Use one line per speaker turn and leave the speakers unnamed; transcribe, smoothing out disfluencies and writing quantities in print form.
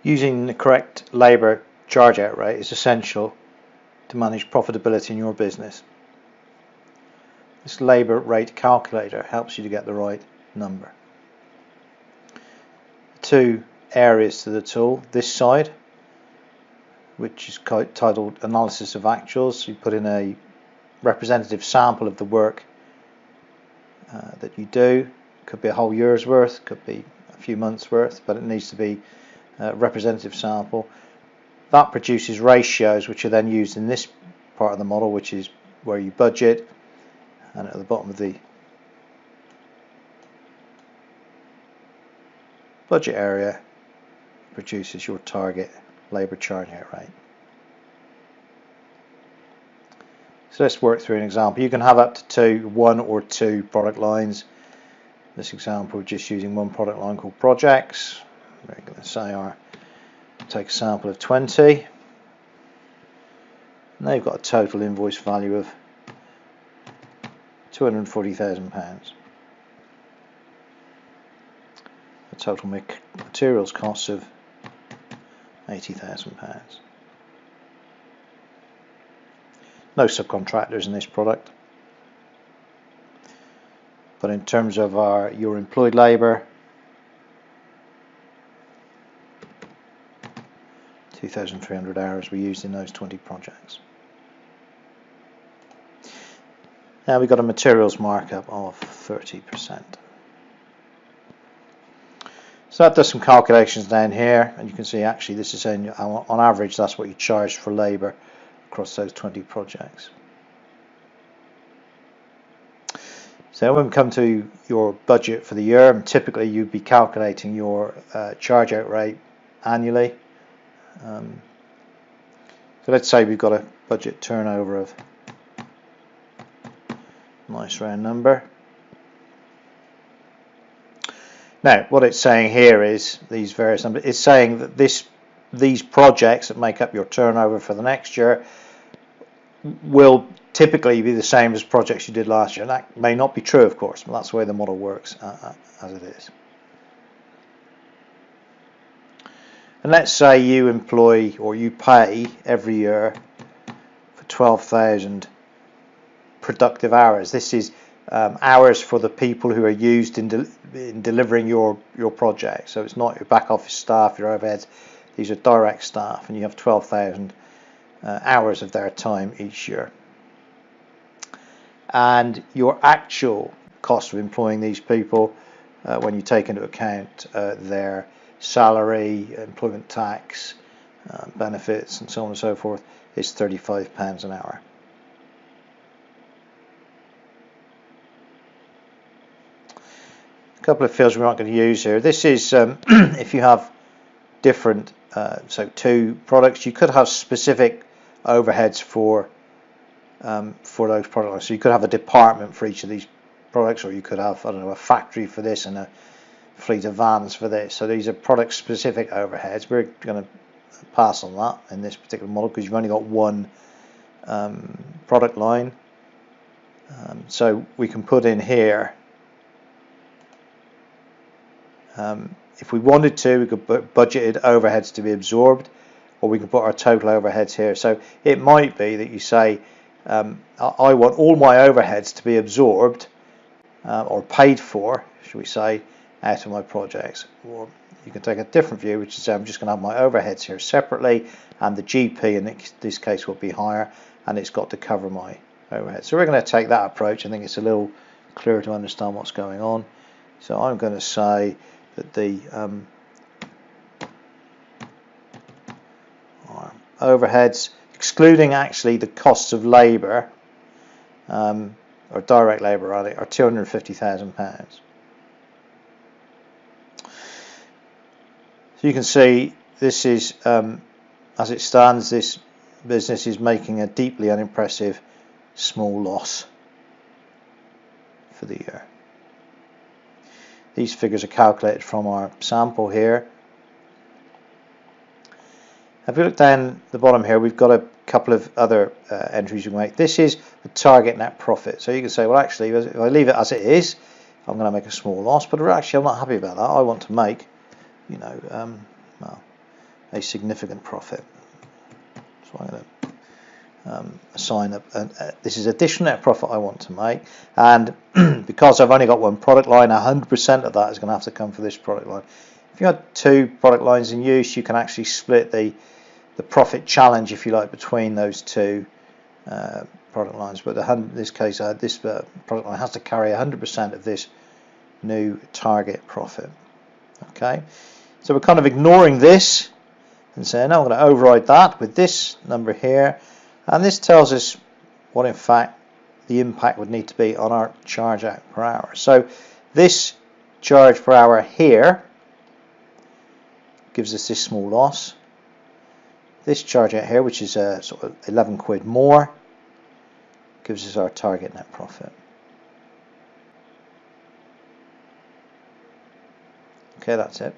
Using the correct labour charge out rate is essential to manage profitability in your business. This labour rate calculator helps you to get the right number. Two areas to the tool. This side, which is titled Analysis of Actuals. You put in a representative sample of the work that you do. Could be a whole year's worth, could be a few months worth, but it needs to be a representative sample. That produces ratios which are then used in this part of the model, which is where you budget, and at the bottom of the budget area produces your target labour charge out rate. So let's work through an example. You can have up to one or two product lines. This example, just using one product line called projects. We're going to say take a sample of 20. And they've got a total invoice value of £240,000. A total materials costs of £80,000. No subcontractors in this product. But in terms of your employed labour, 2,300 hours were used in those 20 projects. Now we've got a materials markup of 30%. So that does some calculations down here, and you can see actually this is saying on average that's what you charge for labour across those 20 projects. So when we come to your budget for the year, typically you'd be calculating your charge out rate annually. So let's say we've got a budget turnover of, nice round number. Now what it's saying here is these various numbers. It's saying that these projects that make up your turnover for the next year will typically be the same as projects you did last year. And that may not be true, of course, but that's the way the model works as it is. And let's say you employ or you pay every year for 12,000 productive hours. This is hours for the people who are used in delivering your project. So it's not your back office staff, your overheads. These are direct staff, and you have 12,000 hours of their time each year. And your actual cost of employing these people, when you take into account their salary, employment tax, benefits, and so on and so forth, is £35 an hour. A couple of fields we're not going to use here. This is if you have different, so two products, you could have specific overheads for those product lines. So you could have a department for each of these products, or you could have, I don't know, a factory for this and a fleet of vans for this. So these are product specific overheads. We're going to pass on that in this particular model because you've only got one product line. So we can put in here, if we wanted to, we could put budgeted overheads to be absorbed, or we can put our total overheads here. So it might be that you say, I want all my overheads to be absorbed or paid for, should we say, out of my projects. Or you can take a different view, which is I'm just going to have my overheads here separately, and the GP in this case will be higher, and it's got to cover my overhead. So we're going to take that approach. I think it's a little clearer to understand what's going on. So I'm going to say that the overheads, excluding actually the costs of labour, or direct labour rather, are £250,000. So you can see this is, as it stands, this business is making a deeply unimpressive small loss for the year. These figures are calculated from our sample here. If we look down the bottom here, we've got a couple of other entries you can make. This is the target net profit. So you can say, well, actually, if I leave it as it is, I'm going to make a small loss. But actually, I'm not happy about that. I want to make, well, a significant profit. So I'm going to assign up, this is additional net profit I want to make, and because I've only got one product line, 100% of that is going to have to come for this product line. If you had two product lines in use, you can actually split the profit challenge, if you like, between those two product lines. But in this case, this product line has to carry 100% of this new target profit. Okay, so we're kind of ignoring this and saying, no, I'm going to override that with this number here, and this tells us what in fact the impact would need to be on our charge out per hour. So this charge per hour here gives us this small loss. This charge out here, which is sort of 11 quid more, gives us our target net profit. Okay, that's it.